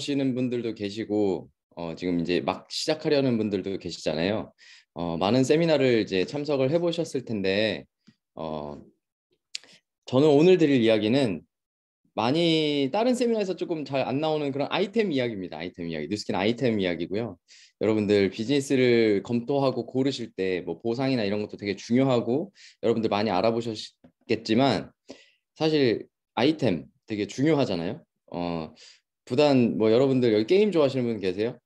보시는 분들도 계시고 지금 이제 막 시작하려는 분들도 계시잖아요. 많은 세미나를 이제 참석을 해보셨을 텐데 어, 저는 오늘 드릴 이야기는 많이 다른 세미나에서 조금 잘 안 나오는 그런 아이템 이야기입니다. 아이템 이야기, 뉴스킨 아이템 이야기고요. 여러분들 비즈니스를 검토하고 고르실 때 뭐 보상이나 이런 것도 되게 중요하고 여러분들 많이 알아보셨겠지만 사실 아이템 되게 중요하잖아요. 부단 뭐 여러분들 여기 게임 좋아하시는 분 계세요?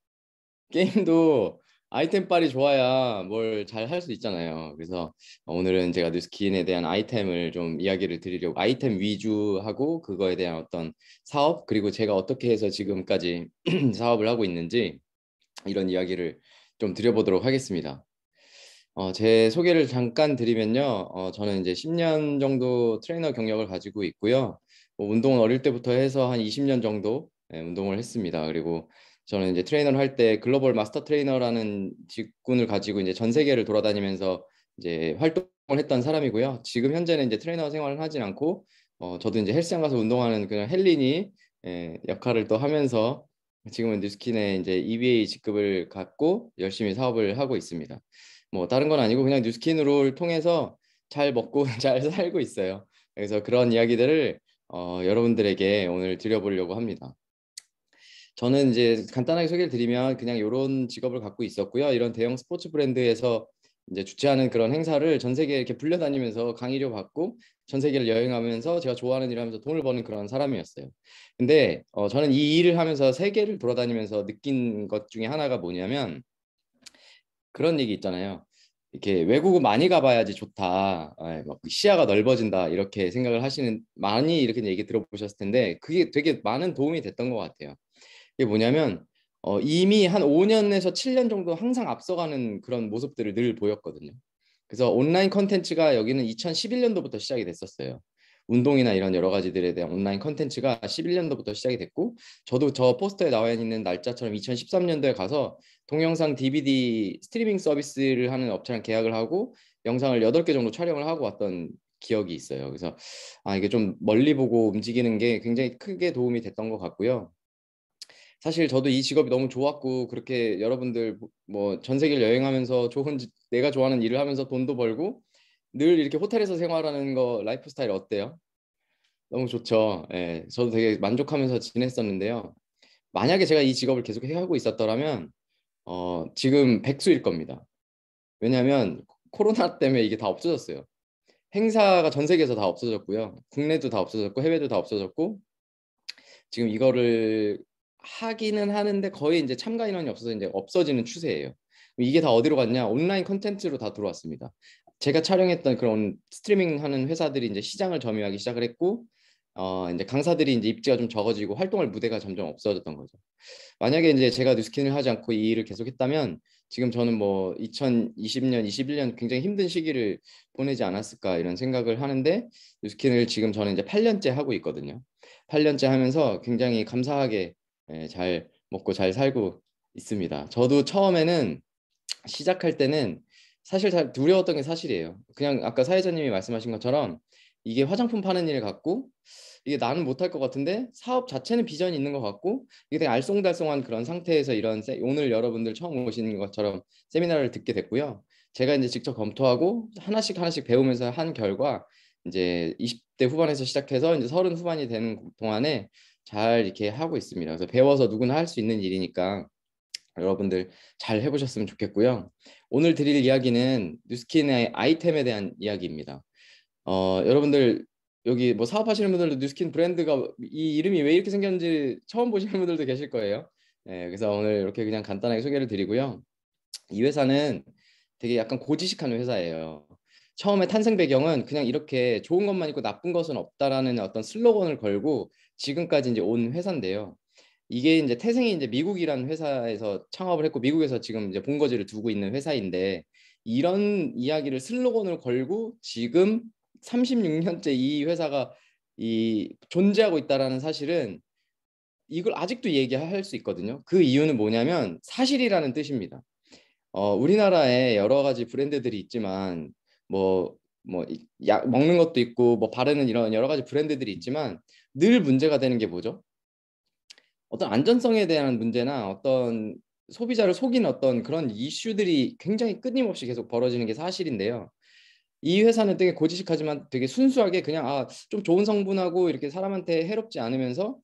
게임도 아이템빨이 좋아야 뭘 잘 할 수 있잖아요. 그래서 오늘은 제가 뉴스킨에 대한 아이템을 좀 이야기를 드리려고 아이템 위주하고 그거에 대한 어떤 사업 그리고 제가 어떻게 해서 지금까지 사업을 하고 있는지 이런 이야기를 좀 드려보도록 하겠습니다. 제 소개를 잠깐 드리면요. 저는 이제 10년 정도 트레이너 경력을 가지고 있고요. 운동은 어릴 때부터 해서 한 20년 정도 운동을 했습니다. 그리고 저는 이제 트레이너를 할 때 글로벌 마스터 트레이너라는 직군을 가지고 이제 전 세계를 돌아다니면서 이제 활동을 했던 사람이고요. 지금 현재는 이제 트레이너 생활을 하진 않고 저도 이제 헬스장 가서 운동하는 그냥 헬린이 역할을 또 하면서 지금은 뉴스킨의 이제 EBA 직급을 갖고 열심히 사업을 하고 있습니다. 뭐 다른 건 아니고 그냥 뉴스킨으로 통해서 잘 먹고 잘 살고 있어요. 그래서 그런 이야기들을 여러분들에게 오늘 드려보려고 합니다. 저는 이제 간단하게 소개를 드리면 그냥 이런 직업을 갖고 있었고요. 이런 대형 스포츠 브랜드에서 이제 주최하는 그런 행사를 전 세계에 이렇게 불려다니면서 강의료 받고 전 세계를 여행하면서 제가 좋아하는 일을 하면서 돈을 버는 그런 사람이었어요. 근데 저는 이 일을 하면서 세계를 돌아다니면서 느낀 것 중에 하나가 뭐냐면 그런 얘기 있잖아요. 이렇게 외국은 많이 가봐야지 좋다. 막 시야가 넓어진다. 이렇게 생각을 하시는 많이 이렇게 얘기 들어보셨을 텐데 그게 되게 많은 도움이 됐던 것 같아요. 이게 뭐냐면 이미 한 5년에서 7년 정도 항상 앞서가는 그런 모습들을 늘 보였거든요. 그래서 온라인 컨텐츠가 여기는 2011년도부터 시작이 됐었어요. 운동이나 이런 여러 가지들에 대한 온라인 컨텐츠가 11년도부터 시작이 됐고 저도 저 포스터에 나와 있는 날짜처럼 2013년도에 가서 동영상 DVD 스트리밍 서비스를 하는 업체랑 계약을 하고 영상을 8개 정도 촬영을 하고 왔던 기억이 있어요. 그래서 이게 좀 멀리 보고 움직이는 게 굉장히 크게 도움이 됐던 것 같고요. 사실 저도 이 직업이 너무 좋았고 그렇게 여러분들 뭐 전 세계를 여행하면서 내가 좋아하는 일을 하면서 돈도 벌고 늘 이렇게 호텔에서 생활하는 거 라이프 스타일 어때요? 너무 좋죠. 예, 저도 되게 만족하면서 지냈었는데요. 만약에 제가 이 직업을 계속 해하고 있었더라면 지금 백수일 겁니다. 왜냐하면 코로나 때문에 이게 다 없어졌어요. 행사가 전 세계에서 다 없어졌고요. 국내도 다 없어졌고 해외도 다 없어졌고 지금 이거를 하기는 하는데 거의 이제 참가 인원이 없어서 이제 없어지는 추세예요. 이게 다 어디로 갔냐? 온라인 컨텐츠로 다 들어왔습니다. 제가 촬영했던 그런 스트리밍 하는 회사들이 이제 시장을 점유하기 시작을 했고, 이제 강사들이 이제 입지가 좀 적어지고 활동할 무대가 점점 없어졌던 거죠. 만약에 이제 제가 뉴스킨을 하지 않고 이 일을 계속했다면 지금 저는 뭐 2020년, 21년 굉장히 힘든 시기를 보내지 않았을까 이런 생각을 하는데 뉴스킨을 지금 저는 이제 8년째 하고 있거든요. 8년째 하면서 굉장히 감사하게 잘 먹고 잘 살고 있습니다. 저도 처음에는 시작할 때는 사실 잘 두려웠던 게 사실이에요. 그냥 아까 사회자님이 말씀하신 것처럼 이게 화장품 파는 일 같고 이게 나는 못할 것 같은데 사업 자체는 비전이 있는 것 같고 이게 되게 알쏭달쏭한 그런 상태에서 오늘 여러분들 처음 오시는 것처럼 세미나를 듣게 됐고요. 제가 이제 직접 검토하고 하나씩 하나씩 배우면서 한 결과 이제 20대 후반에서 시작해서 이제 30 후반이 되는 동안에 잘 이렇게 하고 있습니다. 그래서 배워서 누구나 할 수 있는 일이니까 여러분들 잘 해보셨으면 좋겠고요. 오늘 드릴 이야기는 뉴스킨의 아이템에 대한 이야기입니다. 여러분들 여기 뭐 사업하시는 분들도 뉴스킨 브랜드가 이 이름이 왜 이렇게 생겼는지 처음 보시는 분들도 계실 거예요. 그래서 오늘 이렇게 그냥 간단하게 소개를 드리고요. 이 회사는 되게 약간 고지식한 회사예요. 처음에 탄생 배경은 그냥 이렇게 좋은 것만 있고 나쁜 것은 없다라는 어떤 슬로건을 걸고 지금까지 이제 온 회사인데요. 이게 이제 태생이 이제 미국이라는 회사에서 창업을 했고 미국에서 지금 이제 본거지를 두고 있는 회사인데 이런 이야기를 슬로건을 걸고 지금 36년째 이 회사가 이 존재하고 있다라는 사실은 이걸 아직도 얘기할 수 있거든요. 그 이유는 뭐냐면 사실이라는 뜻입니다. 우리나라에 여러 가지 브랜드들이 있지만 먹는 것도 있고 뭐 바르는 이런 여러 가지 브랜드들이 있지만 늘 문제가 되는 게 뭐죠? 어떤 안전성에 대한 문제나 어떤 소비자를 속이는 어떤 그런 이슈들이 굉장히 끊임없이 계속 벌어지는 게 사실인데요. 이 회사는 되게 고지식하지만 되게 순수하게 그냥 좀 좋은 성분하고 이렇게 사람한테 해롭지 않으면서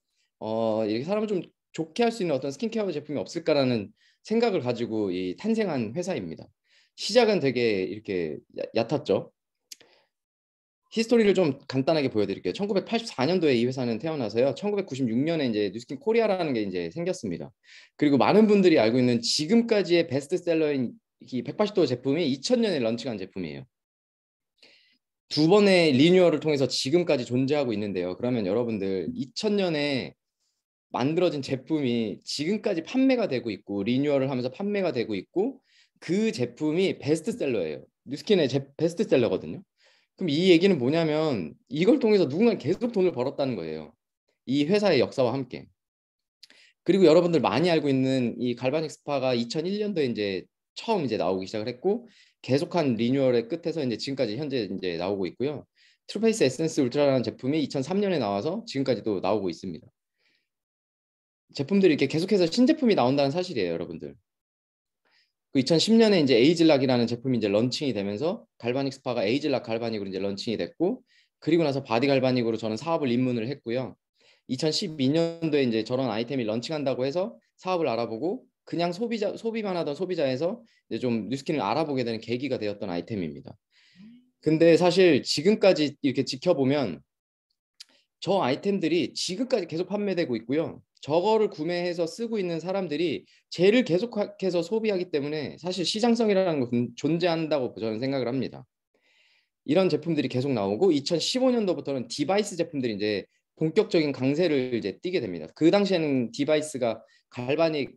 이렇게 사람을 좀 좋게 할 수 있는 어떤 스킨케어 제품이 없을까라는 생각을 가지고 이 탄생한 회사입니다. 시작은 되게 이렇게 얕았죠. 히스토리를 좀 간단하게 보여드릴게요. 1984년도에 이 회사는 태어나서요. 1996년에 이제 뉴스킨 코리아라는 게 이제 생겼습니다. 그리고 많은 분들이 알고 있는 지금까지의 베스트셀러인 이 180도 제품이 2000년에 런칭한 제품이에요. 두 번의 리뉴얼을 통해서 지금까지 존재하고 있는데요. 그러면 여러분들 2000년에 만들어진 제품이 지금까지 판매가 되고 있고 리뉴얼을 하면서 판매가 되고 있고 그 제품이 베스트셀러예요. 뉴스킨의 베스트셀러거든요. 그럼 이 얘기는 뭐냐면 이걸 통해서 누군가 계속 돈을 벌었다는 거예요. 이 회사의 역사와 함께. 그리고 여러분들 많이 알고 있는 이 갈바닉 스파가 2001년도에 이제 처음 이제 나오기 시작을 했고 계속한 리뉴얼의 끝에서 이제 지금까지 현재 이제 나오고 있고요. 트루페이스 에센스 울트라라는 제품이 2003년에 나와서 지금까지도 나오고 있습니다. 제품들이 이렇게 계속해서 신제품이 나온다는 사실이에요, 여러분들. 그 2010년에 이제 에이즐락이라는 제품이 이제 런칭이 되면서 갈바닉 스파가 에이즐락 갈바닉으로 이제 런칭이 됐고 그리고 나서 바디 갈바닉으로 저는 사업을 입문을 했고요. 2012년도에 이제 저런 아이템이 런칭한다고 해서 사업을 알아보고 그냥 소비만 하던 소비자에서 이제 좀 뉴스킨을 알아보게 되는 계기가 되었던 아이템입니다. 근데 사실 지금까지 이렇게 지켜보면 저 아이템들이 지금까지 계속 판매되고 있고요. 저거를 구매해서 쓰고 있는 사람들이 쟤를 계속해서 소비하기 때문에 사실 시장성이라는 것은 존재한다고 저는 생각을 합니다. 이런 제품들이 계속 나오고 2015년도부터는 디바이스 제품들이 이제 본격적인 강세를 이제 띠게 됩니다. 그 당시에는 디바이스가 갈바닉,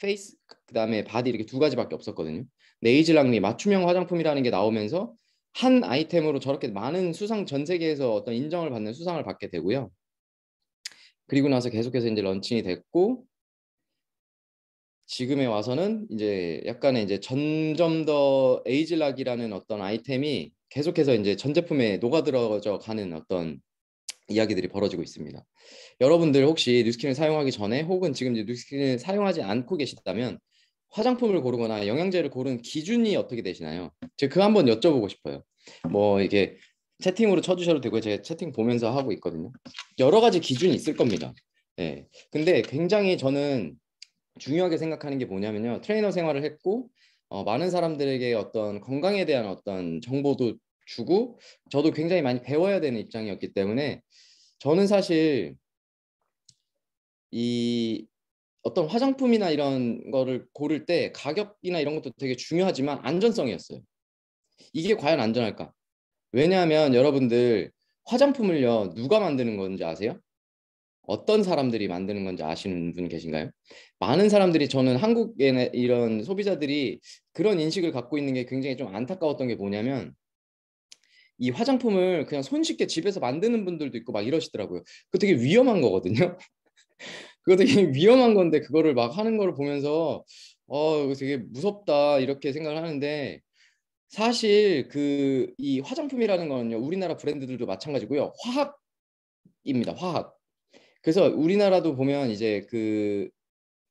페이스, 그다음에 바디 이렇게 두 가지밖에 없었거든요. 네이즐랑리 맞춤형 화장품이라는 게 나오면서 한 아이템으로 저렇게 많은 수상 전 세계에서 어떤 인정을 받는 수상을 받게 되고요. 그리고 나서 계속해서 이제 런칭이 됐고 지금에 와서는 이제 약간의 이제 점점 더 에이즐락이라는 어떤 아이템이 계속해서 이제 전 제품에 녹아들어져 가는 어떤 이야기들이 벌어지고 있습니다. 여러분들 혹시 뉴스킨을 사용하기 전에 혹은 지금 이제 뉴스킨을 사용하지 않고 계시다면 화장품을 고르거나 영양제를 고르는 기준이 어떻게 되시나요? 제가 그거 한번 여쭤보고 싶어요. 뭐 이게 채팅으로 쳐주셔도 되고 제가 채팅 보면서 하고 있거든요. 여러 가지 기준이 있을 겁니다. 네. 근데 굉장히 저는 중요하게 생각하는 게 뭐냐면요. 트레이너 생활을 했고 많은 사람들에게 어떤 건강에 대한 어떤 정보도 주고 저도 굉장히 많이 배워야 되는 입장이었기 때문에 저는 사실 이 어떤 화장품이나 이런 거를 고를 때 가격이나 이런 것도 되게 중요하지만 안전성이었어요. 이게 과연 안전할까? 왜냐하면 여러분들 화장품을요 누가 만드는 건지 아세요? 어떤 사람들이 만드는 건지 아시는 분 계신가요? 많은 사람들이 저는 한국의 이런 소비자들이 그런 인식을 갖고 있는 게 굉장히 좀 안타까웠던 게 뭐냐면 이 화장품을 그냥 손쉽게 집에서 만드는 분들도 있고 막 이러시더라고요. 그거 되게 위험한 거거든요. 그거 되게 위험한 건데 그거를 막 하는 거를 보면서 이거 되게 무섭다 이렇게 생각을 하는데 사실 그 이 화장품이라는 거는요 우리나라 브랜드들도 마찬가지고요 화학입니다. 화학. 그래서 우리나라도 보면 이제 그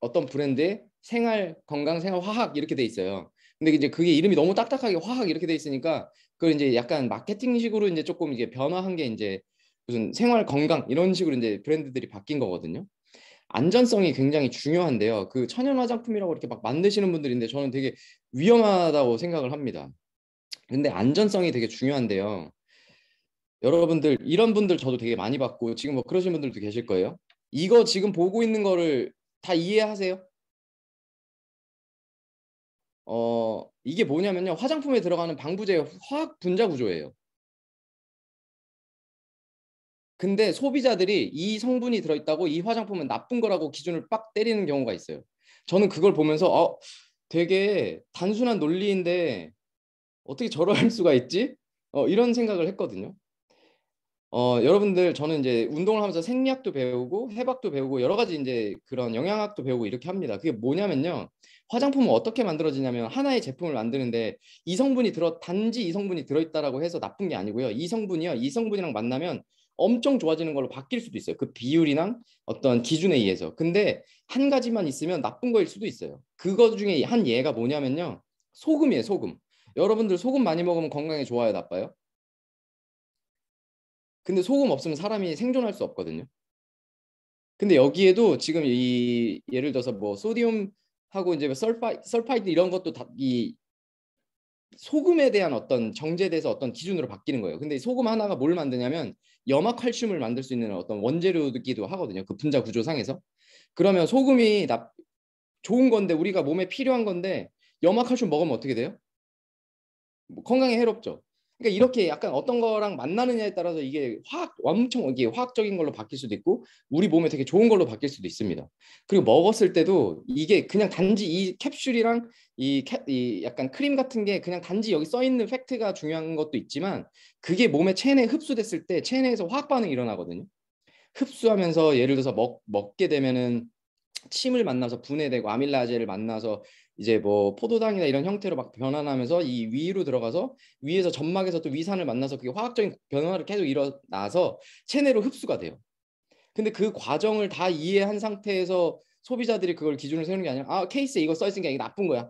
어떤 브랜드의 생활 건강 생활 화학 이렇게 돼 있어요. 근데 이제 그게 이름이 너무 딱딱하게 화학 이렇게 돼 있으니까 그걸 이제 약간 마케팅식으로 이제 조금 이게 변화한 게 이제 무슨 생활 건강 이런 식으로 이제 브랜드들이 바뀐 거거든요. 안전성이 굉장히 중요한데요. 그 천연 화장품이라고 이렇게 막 만드시는 분들인데 저는 되게 위험하다고 생각을 합니다. 근데 안전성이 되게 중요한데요. 여러분들 이런 분들 저도 되게 많이 봤고 지금 뭐 그러신 분들도 계실 거예요. 이거 지금 보고 있는 거를 다 이해하세요? 이게 뭐냐면요. 화장품에 들어가는 방부제 화학 분자 구조예요. 근데 소비자들이 이 성분이 들어있다고 이 화장품은 나쁜 거라고 기준을 빡 때리는 경우가 있어요. 저는 그걸 보면서 되게 단순한 논리인데 어떻게 저럴 수가 있지? 이런 생각을 했거든요. 여러분들 저는 이제 운동을 하면서 생리학도 배우고 해박도 배우고 여러 가지 이제 그런 영양학도 배우고 이렇게 합니다. 그게 뭐냐면요. 화장품은 어떻게 만들어지냐면 하나의 제품을 만드는데 이 성분이 단지 이 성분이 들어있다라고 해서 나쁜 게 아니고요. 이 성분이요. 이 성분이랑 만나면 엄청 좋아지는 걸로 바뀔 수도 있어요. 그 비율이랑 어떤 기준에 의해서. 근데 한 가지만 있으면 나쁜 거일 수도 있어요. 그거 중에 한 예가 뭐냐면요. 소금이에요, 소금. 여러분들 소금 많이 먹으면 건강에 좋아요, 나빠요? 근데 소금 없으면 사람이 생존할 수 없거든요. 근데 여기에도 지금 이 예를 들어서 뭐 소디움하고 이제 설파이드 이런 것도 다 이 소금에 대한 어떤 정제에 대해서 어떤 기준으로 바뀌는 거예요. 근데 소금 하나가 뭘 만드냐면 염화칼슘을 만들 수 있는 어떤 원재료이기도 하거든요. 그 분자 구조상에서. 그러면 소금이 좋은 건데 우리가 몸에 필요한 건데 염화칼슘 먹으면 어떻게 돼요? 뭐 건강에 해롭죠. 그러니까 이렇게 약간 어떤 거랑 만나느냐에 따라서 이게 엄청 이게 화학적인 걸로 바뀔 수도 있고 우리 몸에 되게 좋은 걸로 바뀔 수도 있습니다. 그리고 먹었을 때도 이게 그냥 단지 이 캡슐이랑 이 약간 크림 같은 게 그냥 단지 여기 써 있는 팩트가 중요한 것도 있지만 그게 몸의 체내에 흡수됐을 때 체내에서 화학 반응이 일어나거든요. 흡수하면서 예를 들어서 먹게 되면은 침을 만나서 분해되고 아밀라제를 만나서 이제 뭐 포도당이나 이런 형태로 막 변환하면서 이 위로 들어가서 위에서 점막에서 또 위산을 만나서 그게 화학적인 변화를 계속 일어나서 체내로 흡수가 돼요. 근데 그 과정을 다 이해한 상태에서 소비자들이 그걸 기준을 세우는 게 아니라 케이스에 이거 써 있으니까 이게 나쁜 거야.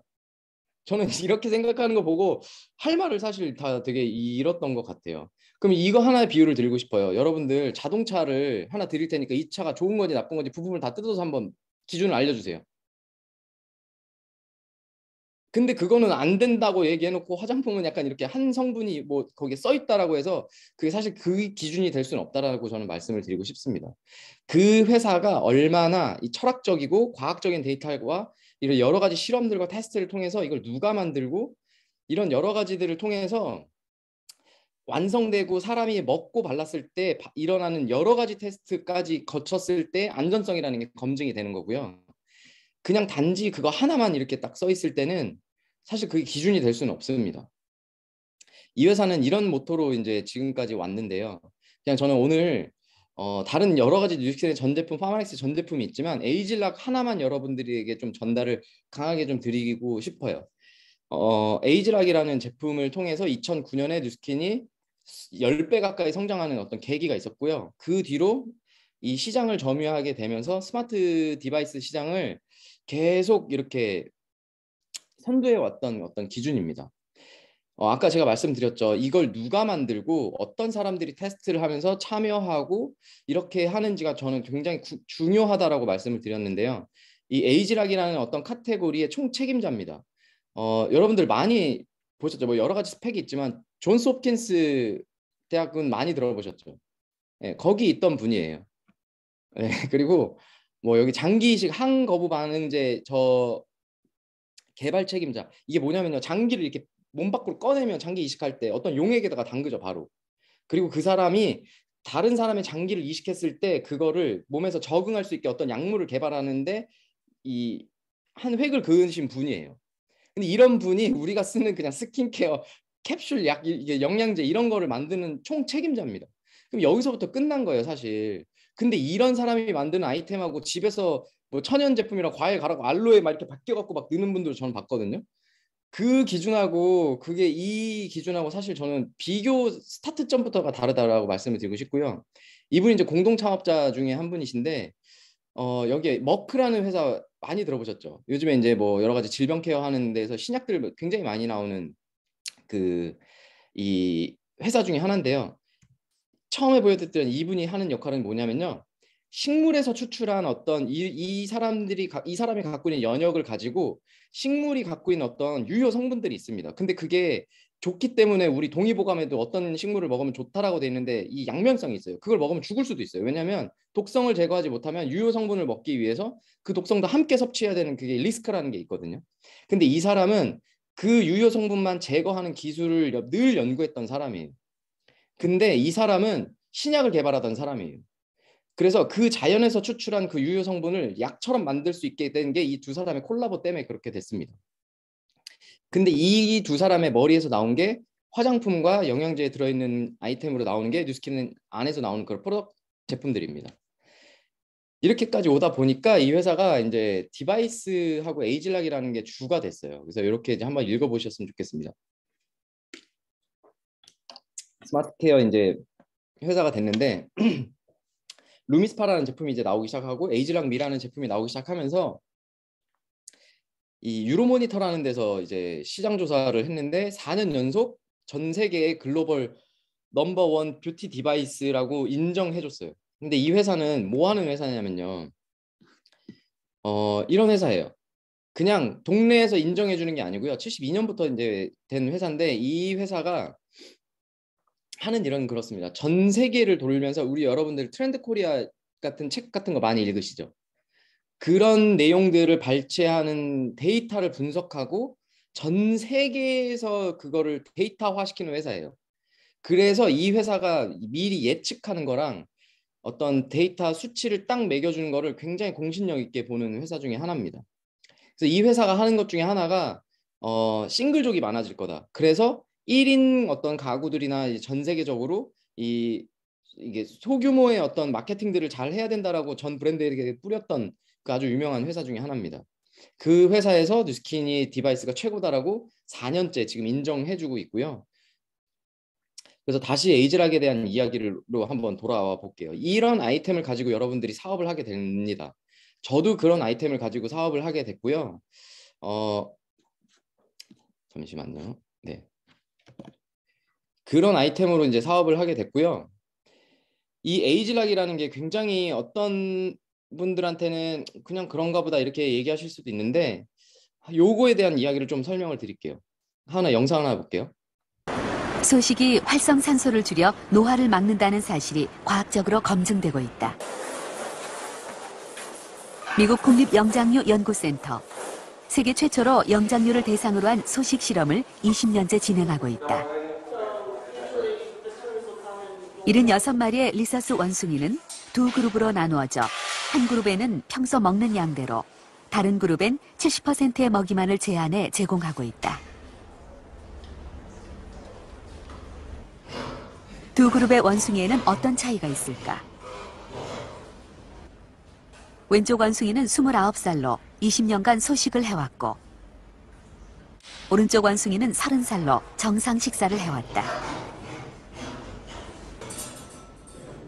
저는 이렇게 생각하는 거 보고 할 말을 사실 다 되게 잃었던 것 같아요. 그럼 이거 하나의 비유를 드리고 싶어요. 여러분들 자동차를 하나 드릴 테니까 이 차가 좋은 건지 나쁜 건지 부품을 다 뜯어서 한번 기준을 알려주세요. 근데 그거는 안 된다고 얘기해놓고 화장품은 약간 이렇게 한 성분이 뭐 거기에 써 있다라고 해서 그게 사실 그 기준이 될 수는 없다라고 저는 말씀을 드리고 싶습니다. 그 회사가 얼마나 이 철학적이고 과학적인 데이터와 이런 여러 가지 실험들과 테스트를 통해서 이걸 누가 만들고 이런 여러 가지들을 통해서 완성되고 사람이 먹고 발랐을 때 일어나는 여러 가지 테스트까지 거쳤을 때 안전성이라는 게 검증이 되는 거고요. 그냥 단지 그거 하나만 이렇게 딱 써 있을 때는 사실 그게 기준이 될 수는 없습니다. 이 회사는 이런 모토로 이제 지금까지 왔는데요. 그냥 저는 오늘 다른 여러 가지 뉴스의 전 제품, 파마렉스 전 제품이 있지만 에이즐락 하나만 여러분들에게 좀 전달을 강하게 좀 드리고 싶어요. 에이즐락이라는 제품을 통해서 2009년에 뉴스킨이 10배 가까이 성장하는 어떤 계기가 있었고요. 그 뒤로 이 시장을 점유하게 되면서 스마트 디바이스 시장을 계속 이렇게 선도해 왔던 어떤 기준입니다. 아까 제가 말씀드렸죠. 이걸 누가 만들고 어떤 사람들이 테스트를 하면서 참여하고 이렇게 하는지가 저는 굉장히 중요하다라고 말씀을 드렸는데요. 이 에이지락이라는 어떤 카테고리의 총책임자입니다. 여러분들 많이 보셨죠? 뭐 여러 가지 스펙이 있지만 존스 홉킨스 대학은 많이 들어보셨죠? 네, 거기 있던 분이에요. 네, 그리고 뭐 여기 장기 이식 항거부 반응제 저 개발 책임자. 이게 뭐냐면요. 장기를 이렇게 몸 밖으로 꺼내면 장기 이식할 때 어떤 용액에다가 담그죠, 바로. 그리고 그 사람이 다른 사람의 장기를 이식했을 때 그거를 몸에서 적응할 수 있게 어떤 약물을 개발하는데 이 한 획을 그으신 분이에요. 근데 이런 분이 우리가 쓰는 그냥 스킨케어 캡슐 약 이게 영양제 이런 거를 만드는 총 책임자입니다. 그럼 여기서부터 끝난 거예요, 사실. 근데 이런 사람이 만드는 아이템하고 집에서 뭐 천연 제품이랑 과일 갈아고 알로에 막 이렇게 바뀌어 갖고 막 넣는 분들 저는 봤거든요. 그 기준하고 그게 이 기준하고 사실 저는 비교 스타트점부터가 다르다라고 말씀을 드리고 싶고요. 이분이 이제 공동 창업자 중에 한 분이신데 여기에 머크라는 회사 많이 들어보셨죠? 요즘에 이제 뭐 여러 가지 질병 케어 하는 데서 신약들 굉장히 많이 나오는 그 이 회사 중에 하나인데요. 처음에 보여드렸던 이분이 하는 역할은 뭐냐면요. 식물에서 추출한 어떤 이 사람이 갖고 있는 연역을 가지고 식물이 갖고 있는 어떤 유효 성분들이 있습니다. 근데 그게 좋기 때문에 우리 동의보감에도 어떤 식물을 먹으면 좋다라고 돼 있는데 이 양면성이 있어요. 그걸 먹으면 죽을 수도 있어요. 왜냐하면 독성을 제거하지 못하면 유효 성분을 먹기 위해서 그 독성도 함께 섭취해야 되는 그게 리스크라는 게 있거든요. 근데 이 사람은 그 유효 성분만 제거하는 기술을 늘 연구했던 사람이에요. 근데 이 사람은 신약을 개발하던 사람이에요. 그래서 그 자연에서 추출한 그 유효 성분을 약처럼 만들 수 있게 된 게 이 두 사람의 콜라보 때문에 그렇게 됐습니다. 근데 이 두 사람의 머리에서 나온 게 화장품과 영양제에 들어있는 아이템으로 나오는 게 뉴스킨 안에서 나오는 그런 프로덕트 제품들입니다. 이렇게까지 오다 보니까 이 회사가 이제 디바이스하고 에이즐락이라는 게 주가 됐어요. 그래서 이렇게 이제 한번 읽어보셨으면 좋겠습니다. 스마트 케어 이제 회사가 됐는데 루미스파라는 제품이 이제 나오기 시작하고 에이즈락 미라는 제품이 나오기 시작하면서 이 유로모니터라는 데서 이제 시장 조사를 했는데 4년 연속 전 세계의 글로벌 넘버원 뷰티 디바이스라고 인정해줬어요. 근데 이 회사는 뭐 하는 회사냐면요. 이런 회사예요. 그냥 동네에서 인정해주는 게 아니고요. 72년부터 이제 된 회사인데 이 회사가 하는 일은 그렇습니다. 전 세계를 돌면서 우리 여러분들 트렌드 코리아 같은 책 같은 거 많이 읽으시죠? 그런 내용들을 발췌하는 데이터를 분석하고 전 세계에서 그거를 데이터화시키는 회사예요. 그래서 이 회사가 미리 예측하는 거랑 어떤 데이터 수치를 딱 매겨주는 거를 굉장히 공신력 있게 보는 회사 중에 하나입니다. 그래서 이 회사가 하는 것 중에 하나가 싱글족이 많아질 거다. 그래서 1인 어떤 가구들이나 전 세계적으로 이게 소규모의 어떤 마케팅들을 잘 해야 된다라고 전 브랜드에게 뿌렸던 그 아주 유명한 회사 중에 하나입니다. 그 회사에서 뉴스키니 디바이스가 최고다라고 4년째 지금 인정해주고 있고요. 그래서 다시 에이즈락에 대한 이야기로 한번 돌아와 볼게요. 이런 아이템을 가지고 여러분들이 사업을 하게 됩니다. 저도 그런 아이템을 가지고 사업을 하게 됐고요. 잠시만요. 네. 그런 아이템으로 이제 사업을 하게 됐고요. 이 에이즈락이라는 게 굉장히 어떤 분들한테는 그냥 그런가 보다 이렇게 얘기하실 수도 있는데 요거에 대한 이야기를 좀 설명을 드릴게요. 영상 하나 볼게요. 소식이 활성산소를 줄여 노화를 막는다는 사실이 과학적으로 검증되고 있다. 미국 국립영장류 연구센터. 세계 최초로 영장류를 대상으로 한 소식 실험을 20년째 진행하고 있다. 76마리의 리서스 원숭이는 두 그룹으로 나누어져 한 그룹에는 평소 먹는 양대로, 다른 그룹엔 70%의 먹이만을 제한해 제공하고 있다. 두 그룹의 원숭이에는 어떤 차이가 있을까? 왼쪽 원숭이는 29살로 20년간 소식을 해왔고, 오른쪽 원숭이는 30살로 정상 식사를 해왔다.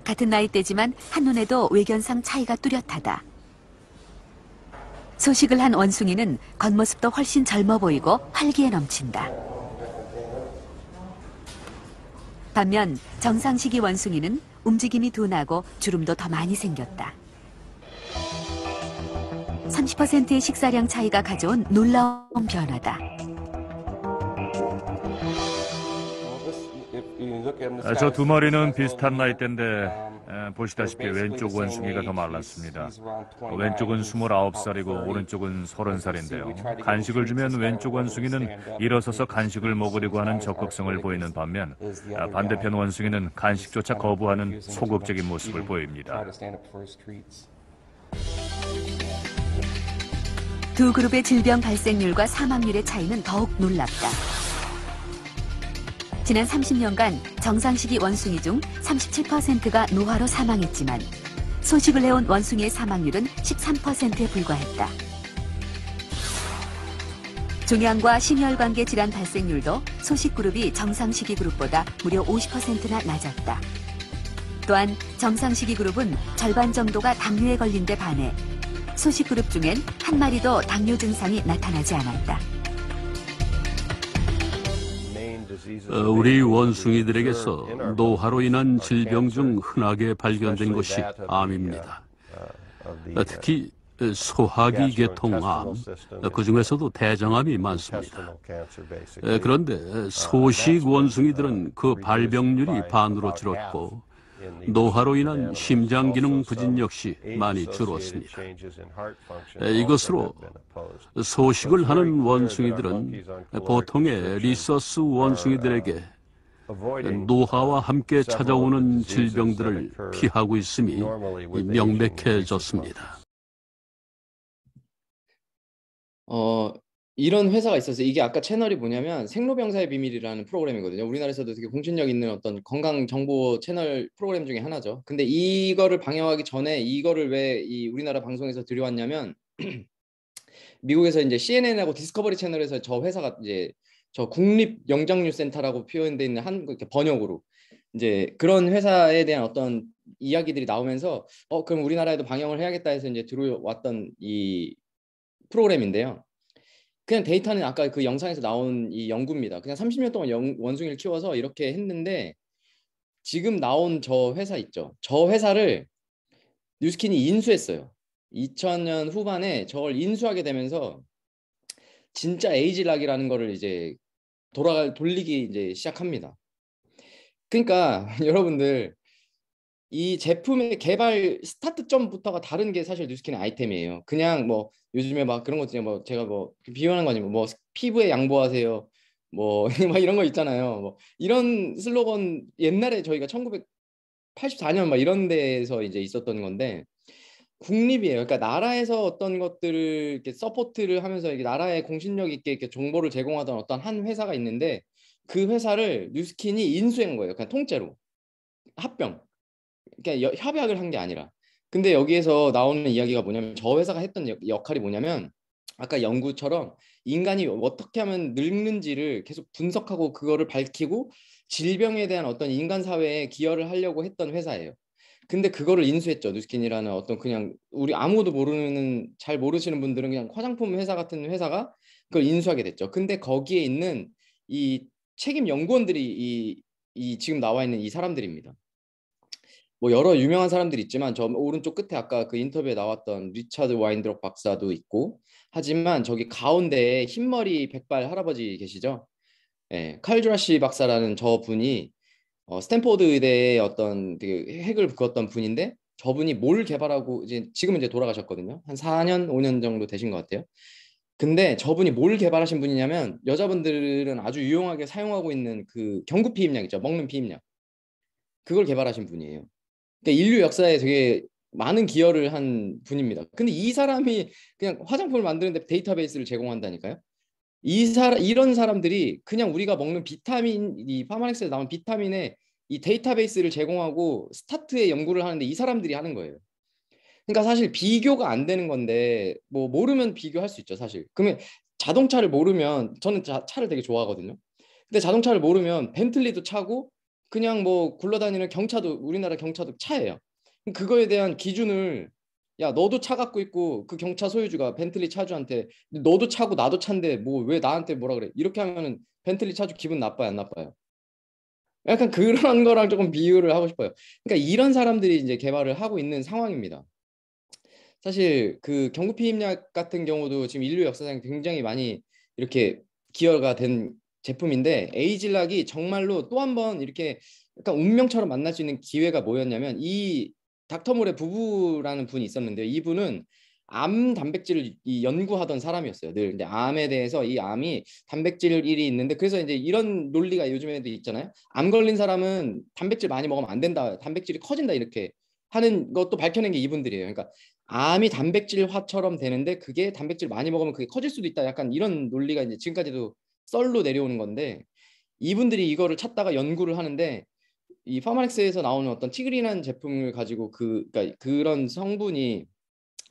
같은 나이대지만 한눈에도 외견상 차이가 뚜렷하다. 소식을 한 원숭이는 겉모습도 훨씬 젊어 보이고 활기에 넘친다. 반면 정상식이 원숭이는 움직임이 둔하고 주름도 더 많이 생겼다. 30%의 식사량 차이가 가져온 놀라운 변화다. 저 두 마리는 비슷한 나이대인데 보시다시피 왼쪽 원숭이가 더 말랐습니다. 왼쪽은 29살이고 오른쪽은 30살인데요. 간식을 주면 왼쪽 원숭이는 일어서서 간식을 먹으려고 하는 적극성을 보이는 반면 반대편 원숭이는 간식조차 거부하는 소극적인 모습을 보입니다. 두 그룹의 질병 발생률과 사망률의 차이는 더욱 놀랍다. 지난 30년간 정상식이 원숭이 중 37%가 노화로 사망했지만 소식을 해온 원숭이의 사망률은 13%에 불과했다. 종양과 심혈관계 질환 발생률도 소식 그룹이 정상식이 그룹보다 무려 50%나 낮았다. 또한 정상식이 그룹은 절반 정도가 당뇨에 걸린 데 반해 소식 그룹 중엔 한 마리도 당뇨 증상이 나타나지 않았다. 우리 원숭이들에게서 노화로 인한 질병 중 흔하게 발견된 것이 암입니다. 특히 소화기 계통암, 그 중에서도 대장암이 많습니다. 그런데 소식 원숭이들은 그 발병률이 반으로 줄었고 노화로 인한 심장 기능 부진 역시 많이 줄었습니다. 이것으로 소식을 하는 원숭이들은 보통의 리서스 원숭이들에게 노화와 함께 찾아오는 질병들을 피하고 있음이 명백해졌습니다. 이런 회사가 있어서 이게 아까 채널이 뭐냐면 생로병사의 비밀이라는 프로그램이거든요. 우리나라에서도 되게 공신력 있는 어떤 건강 정보 채널 프로그램 중에 하나죠. 근데 이거를 방영하기 전에 이거를 왜 이 우리나라 방송에서 들여왔냐면 미국에서 이제 CNN하고 디스커버리 채널에서 저 회사가 이제 저 국립 영장류 센터라고 표현되어 있는 한 이렇게 번역으로 이제 그런 회사에 대한 어떤 이야기들이 나오면서 그럼 우리나라에도 방영을 해야겠다 해서 이제 들어왔던 이 프로그램인데요. 그냥 데이터는 아까 그 영상에서 나온 이 연구입니다. 그냥 30년 동안 원숭이를 키워서 이렇게 했는데 지금 나온 저 회사 있죠. 저 회사를 뉴스킨이 인수했어요. 2000년 후반에 저걸 인수하게 되면서 진짜 에이지락이라는 거를 이제 돌리기 이제 시작합니다. 그러니까 여러분들 이 제품의 개발 스타트점부터가 다른 게 사실 뉴스킨의 아이템이에요. 그냥 뭐 요즘에 막 그런 거 있잖아요. 뭐 제가 뭐 비유하는 거 아니고 뭐 피부에 양보하세요. 뭐 막 이런 거 있잖아요. 뭐 이런 슬로건 옛날에 저희가 1984년 막 이런 데에서 이제 있었던 건데 국립이에요. 그러니까 나라에서 어떤 것들을 이렇게 서포트를 하면서 이렇게 나라에 공신력 있게 이렇게 정보를 제공하던 어떤 한 회사가 있는데 그 회사를 뉴스킨이 인수한 거예요. 그냥 통째로 합병. 그러니까 협약을 한 게 아니라. 근데 여기에서 나오는 이야기가 뭐냐면 저 회사가 했던 역할이 뭐냐면 아까 연구처럼 인간이 어떻게 하면 늙는지를 계속 분석하고 그거를 밝히고 질병에 대한 어떤 인간 사회에 기여를 하려고 했던 회사예요. 근데 그거를 인수했죠. 뉴스킨이라는 어떤 그냥 우리 아무도 모르는 잘 모르시는 분들은 그냥 화장품 회사 같은 회사가 그걸 인수하게 됐죠. 근데 거기에 있는 이 책임 연구원들이 이 지금 나와 있는 이 사람들입니다. 뭐 여러 유명한 사람들이 있지만 저 오른쪽 끝에 아까 그 인터뷰에 나왔던 리차드 와인드록 박사도 있고 하지만 저기 가운데에 흰머리 백발 할아버지 계시죠? 예, 칼 주라시 박사라는 저 분이 스탠포드 의대에 어떤 되게 핵을 그었던 분인데 저분이 뭘 개발하고 이제 지금은 이제 돌아가셨거든요. 한 4년, 5년 정도 되신 것 같아요. 근데 저분이 뭘 개발하신 분이냐면 여자분들은 아주 유용하게 사용하고 있는 그 경구 피임약 있죠. 먹는 피임약. 그걸 개발하신 분이에요. 그러니까 인류 역사에 되게 많은 기여를 한 분입니다. 근데 이 사람이 그냥 화장품을 만드는데 데이터베이스를 제공한다니까요. 이런 사람들이 그냥 우리가 먹는 비타민, 이 파마렉스에 나온 비타민의 이 데이터베이스를 제공하고 스타트의 연구를 하는데 이 사람들이 하는 거예요. 그러니까 사실 비교가 안 되는 건데 뭐 모르면 비교할 수 있죠, 사실. 그러면 자동차를 모르면 저는 차를 되게 좋아하거든요. 근데 자동차를 모르면 벤틀리도 차고 그냥 뭐 굴러다니는 경차도 우리나라 경차도 차예요. 그거에 대한 기준을 야 너도 차 갖고 있고 그 경차 소유주가 벤틀리 차주한테 너도 차고 나도 차인데 뭐 왜 나한테 뭐라 그래 이렇게 하면은 벤틀리 차주 기분 나빠요 안 나빠요? 약간 그런 거랑 조금 비유를 하고 싶어요. 그러니까 이런 사람들이 이제 개발을 하고 있는 상황입니다. 사실 그 경구 피임약 같은 경우도 지금 인류 역사상 굉장히 많이 이렇게 기여가 된 제품인데 에이즐락이 정말로 또 한 번 이렇게 약간 운명처럼 만날 수 있는 기회가 뭐였냐면 이 닥터몰의 부부라는 분이 있었는데요. 이분은 암 단백질을 연구하던 사람이었어요. 늘 근데 암에 대해서 이 암이 단백질이 있는데 그래서 이제 이런 논리가 요즘에도 있잖아요. 암 걸린 사람은 단백질 많이 먹으면 안 된다. 단백질이 커진다 이렇게 하는 것도 밝혀낸 게 이분들이에요. 그러니까 암이 단백질화처럼 되는데 그게 단백질 많이 먹으면 그게 커질 수도 있다. 약간 이런 논리가 이제 지금까지도 썰로 내려오는 건데 이분들이 이거를 찾다가 연구를 하는데 이 파마렉스에서 나오는 어떤 티그린한 제품을 가지고 그러니까 그런 성분이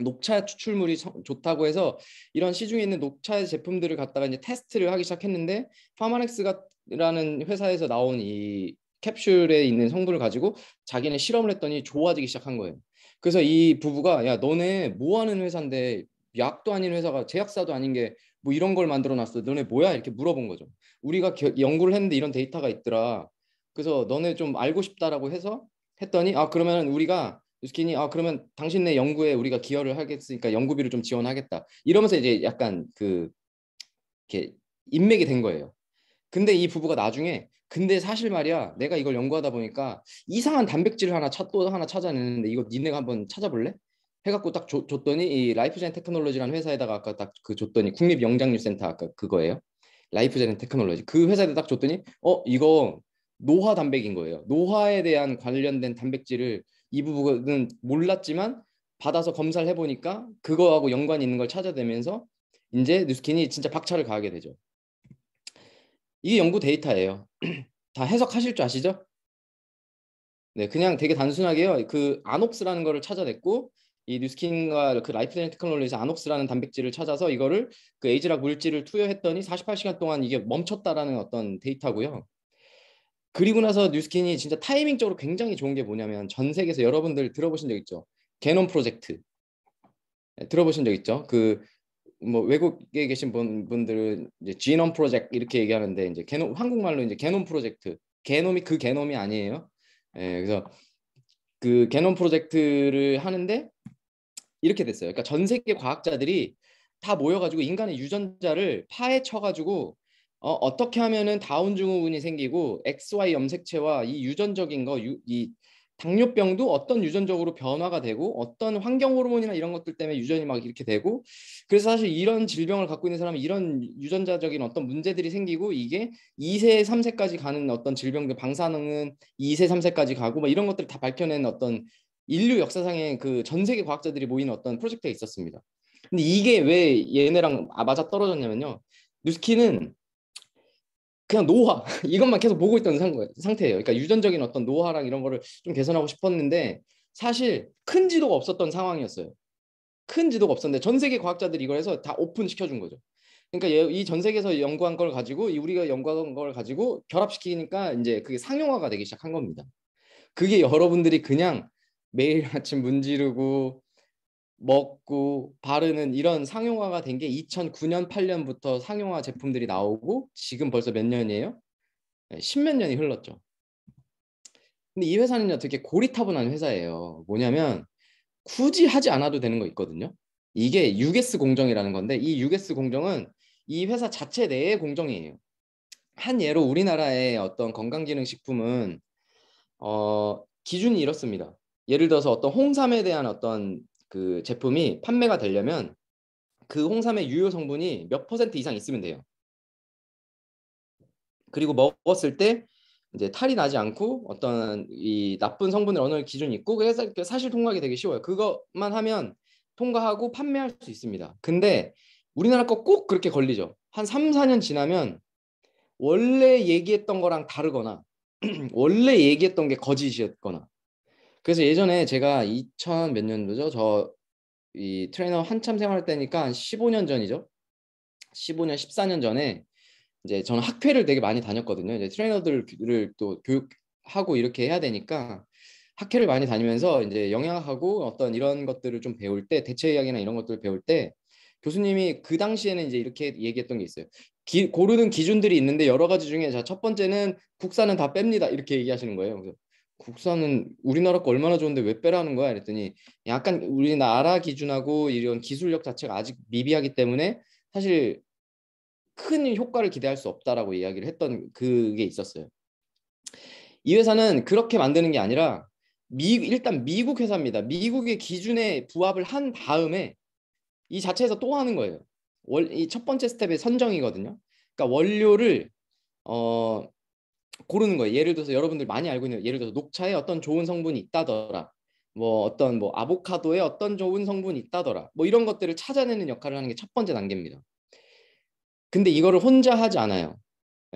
녹차 추출물이 좋다고 해서 이런 시중에 있는 녹차 제품들을 갖다가 이제 테스트를 하기 시작했는데 파마렉스라는 회사에서 나온 이 캡슐에 있는 성분을 가지고 자기네 실험을 했더니 좋아지기 시작한 거예요. 그래서 이 부부가 야 너네 뭐 하는 회사인데 약도 아닌 회사가 제약사도 아닌 게 뭐 이런 걸 만들어 놨어. 너네 뭐야? 이렇게 물어본 거죠. 우리가 연구를 했는데 이런 데이터가 있더라. 그래서 너네 좀 알고 싶다라고 해서 했더니 그러면 우리가 뉴스킨이 그러면 당신네 연구에 우리가 기여를 하겠으니까 연구비를 좀 지원하겠다. 이러면서 이제 약간 이렇게 인맥이 된 거예요. 근데 이 부부가 나중에 근데 사실 말이야 내가 이걸 연구하다 보니까 이상한 단백질 또 하나 찾아내는데 이거 니네가 한번 찾아볼래? 해갖고 딱 줬더니 이 라이프젠 테크놀로지라는 회사에다가 아까 딱 그 줬더니 국립영장류센터 아까 그거예요. 라이프젠 테크놀로지 그 회사에다 딱 줬더니 이거 노화 단백인 거예요. 노화에 대한 관련된 단백질을 이 부분은 몰랐지만 받아서 검사를 해보니까 그거하고 연관이 있는 걸 찾아내면서 이제 뉴스킨이 진짜 박차를 가하게 되죠. 이게 연구 데이터예요. 다 해석하실 줄 아시죠? 네, 그냥 되게 단순하게요. 그 아녹스라는 거를 찾아냈고 이 뉴스킨과 그 라이프젠 테크놀로지에서 아녹스라는 단백질을 찾아서 이거를 그 에이즈락 물질을 투여했더니 48시간 동안 이게 멈췄다라는 어떤 데이터고요. 그리고 나서 뉴스킨이 진짜 타이밍적으로 굉장히 좋은 게 뭐냐면 전 세계에서 여러분들 들어보신 적 있죠? 게놈 프로젝트. 들어보신 적 있죠? 그 뭐 외국에 계신 분들은 이제 지놈 프로젝트 이렇게 얘기하는데 이제 게놈 한국말로 이제 게놈 프로젝트. 게놈이 그 게놈이 아니에요. 그래서 그 게놈 프로젝트를 하는데 이렇게 됐어요. 그러니까 전 세계 과학자들이 다 모여가지고 인간의 유전자를 파헤쳐가지고 어떻게 하면은 다운 증후군이 생기고 XY 염색체와 이 유전적인 이 당뇨병도 어떤 유전적으로 변화가 되고 어떤 환경 호르몬이나 이런 것들 때문에 유전이 막 이렇게 되고 그래서 사실 이런 질병을 갖고 있는 사람은 이런 유전자적인 어떤 문제들이 생기고 이게 2세, 3세까지 가는 어떤 질병들 방사능은 2세, 3세까지 가고 막 이런 것들을 다 밝혀낸 어떤 인류 역사상의 그 전 세계 과학자들이 모이는 어떤 프로젝트가 있었습니다. 근데 이게 왜 얘네랑 맞아 떨어졌냐면요. 뉴스키는 그냥 노화 이것만 계속 보고 있던 상태예요. 그러니까 유전적인 어떤 노화랑 이런 거를 좀 개선하고 싶었는데 사실 큰 지도가 없었던 상황이었어요. 큰 지도가 없었는데 전 세계 과학자들이 이걸 해서 다 오픈 시켜준 거죠. 그러니까 이 전 세계에서 연구한 걸 가지고 우리가 연구한 걸 가지고 결합시키니까 이제 그게 상용화가 되기 시작한 겁니다. 그게 여러분들이 그냥 매일 아침 문지르고 먹고 바르는 이런 상용화가 된 게 2009년 8년부터 상용화 제품들이 나오고 지금 벌써 몇 년이에요? 10몇 년이 흘렀죠. 근데 이 회사는요 되게 고리타분한 회사예요. 뭐냐면 굳이 하지 않아도 되는 거 있거든요. 이게 UGS 공정이라는 건데 이 UGS 공정은 이 회사 자체 내의 공정이에요. 한 예로 우리나라의 어떤 건강기능식품은 기준이 이렇습니다. 예를 들어서 어떤 홍삼에 대한 어떤 그 제품이 판매가 되려면 그 홍삼의 유효 성분이 몇 % 이상 있으면 돼요. 그리고 먹었을 때 이제 탈이 나지 않고 어떤 이 나쁜 성분을 어느 기준이 있고 그래서 사실 통과하기 되게 쉬워요. 그것만 하면 통과하고 판매할 수 있습니다. 근데 우리나라 거 꼭 그렇게 걸리죠. 한 3, 4년 지나면 원래 얘기했던 거랑 다르거나 원래 얘기했던 게 거짓이었거나 그래서 예전에 제가 2000 몇 년도죠? 저 이 트레이너 한참 생활할 때니까 한 15년 전이죠. 15년, 14년 전에 이제 저는 학회를 되게 많이 다녔거든요. 이제 트레이너들을 또 교육하고 이렇게 해야 되니까 학회를 많이 다니면서 이제 영양하고 어떤 이런 것들을 좀 배울 때 대체의학이나 이런 것들을 배울 때 교수님이 그 당시에는 이제 이렇게 얘기했던 게 있어요. 고르는 기준들이 있는데 여러 가지 중에 자, 첫 번째는 국산은 다 뺍니다. 이렇게 얘기하시는 거예요. 그래서 국산은 우리나라 거 얼마나 좋은데 왜 빼라는 거야? 그랬더니 약간 우리나라 기준하고 이런 기술력 자체가 아직 미비하기 때문에 사실 큰 효과를 기대할 수 없다라고 이야기를 했던 그게 있었어요. 이 회사는 그렇게 만드는 게 아니라 일단 미국 회사입니다. 미국의 기준에 부합을 한 다음에 이 자체에서 또 하는 거예요. 이 첫 번째 스텝의 선정이거든요. 그러니까 원료를 고르는 거예요. 예를 들어서 여러분들 많이 알고 있는 예를 들어서 녹차에 어떤 좋은 성분이 있다더라. 뭐 어떤 뭐 아보카도에 어떤 좋은 성분이 있다더라. 뭐 이런 것들을 찾아내는 역할을 하는 게 첫 번째 단계입니다. 근데 이거를 혼자 하지 않아요.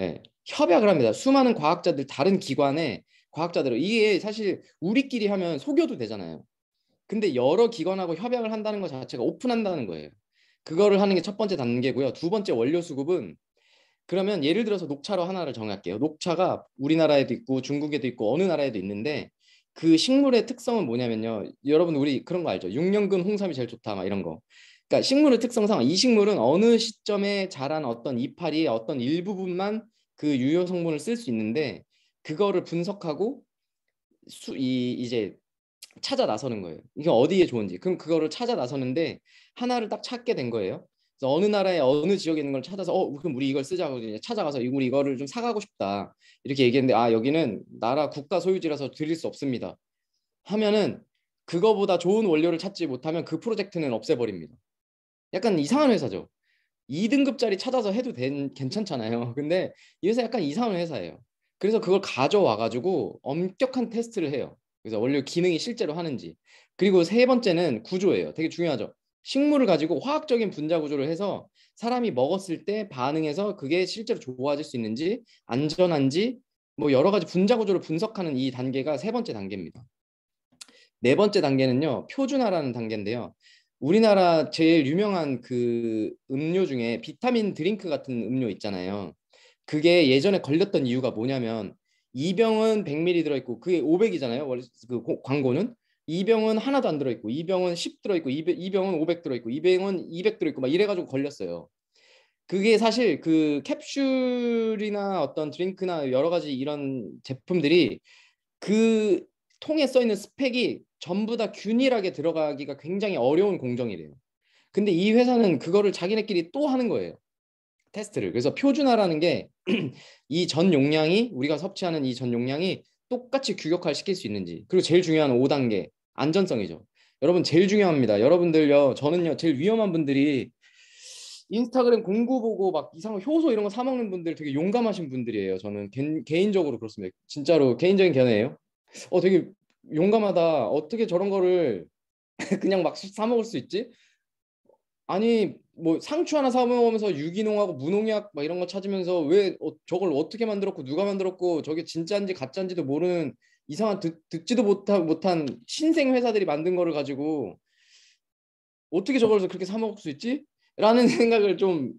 예, 협약을 합니다. 수많은 과학자들 다른 기관의 과학자들 이게 사실 우리끼리 하면 속여도 되잖아요. 근데 여러 기관하고 협약을 한다는 것 자체가 오픈한다는 거예요. 그거를 하는 게 첫 번째 단계고요. 두 번째 원료 수급은 그러면 예를 들어서 녹차로 하나를 정할게요. 녹차가 우리나라에도 있고 중국에도 있고 어느 나라에도 있는데 그 식물의 특성은 뭐냐면요. 여러분 우리 그런 거 알죠? 6년근 홍삼이 제일 좋다 막 이런 거. 그러니까 식물의 특성상 이 식물은 어느 시점에 자란 어떤 이파리의 어떤 일부분만 그 유효 성분을 쓸 수 있는데 그거를 분석하고 이제 찾아 나서는 거예요. 이게 어디에 좋은지. 그럼 그거를 찾아 나서는데 하나를 딱 찾게 된 거예요. 그래서 어느 나라에 어느 지역에 있는 걸 찾아서 그럼 우리 이걸 쓰자고 찾아가서 우리 이거를 좀 사가고 싶다. 이렇게 얘기했는데 여기는 나라 국가 소유지라서 드릴 수 없습니다. 하면은 그거보다 좋은 원료를 찾지 못하면 그 프로젝트는 없애버립니다. 약간 이상한 회사죠. 2등급짜리 찾아서 해도 괜찮잖아요. 근데 이 회사 약간 이상한 회사예요. 그래서 그걸 가져와가지고 엄격한 테스트를 해요. 그래서 원료 기능이 실제로 하는지. 그리고 세 번째는 구조예요. 되게 중요하죠. 식물을 가지고 화학적인 분자 구조를 해서 사람이 먹었을 때 반응해서 그게 실제로 좋아질 수 있는지 안전한지 뭐 여러 가지 분자 구조를 분석하는 이 단계가 세 번째 단계입니다. 네 번째 단계는요. 표준화라는 단계인데요. 우리나라 제일 유명한 그 음료 중에 비타민 드링크 같은 음료 있잖아요. 그게 예전에 걸렸던 이유가 뭐냐면 이 병은 100ml 들어있고 그게 500이잖아요. 원래 그 광고는. 이 병은 하나도 안 들어있고 이 병은 10 들어있고 이 병은 500 들어있고 이 병은 200 들어있고 막 이래가지고 걸렸어요. 그게 사실 그 캡슐이나 어떤 드링크나 여러 가지 이런 제품들이 그 통에 써 있는 스펙이 전부 다 균일하게 들어가기가 굉장히 어려운 공정이래요. 근데 이 회사는 그거를 자기네끼리 또 하는 거예요. 테스트를. 그래서 표준화라는 게 이 전 용량이 우리가 섭취하는 이 전 용량이 똑같이 규격화를 시킬 수 있는지. 그리고 제일 중요한 5단계 안전성이죠. 여러분 제일 중요합니다. 여러분들요. 저는요. 제일 위험한 분들이 인스타그램 공구 보고 막 이상한 효소 이런 거 사 먹는 분들 되게 용감하신 분들이에요. 저는 개인적으로 그렇습니다. 진짜로 개인적인 견해예요. 되게 용감하다. 어떻게 저런 거를 그냥 막 사 먹을 수 있지? 아니 뭐 상추 하나 사 먹으면서 유기농하고 무농약 막 이런 거 찾으면서 왜 저걸 어떻게 만들었고 누가 만들었고 저게 진짜인지 가짜인지도 모르는 이상한 듣지도 못한 신생 회사들이 만든 거를 가지고 어떻게 저걸 그렇게 사 먹을 수 있지? 라는 생각을 좀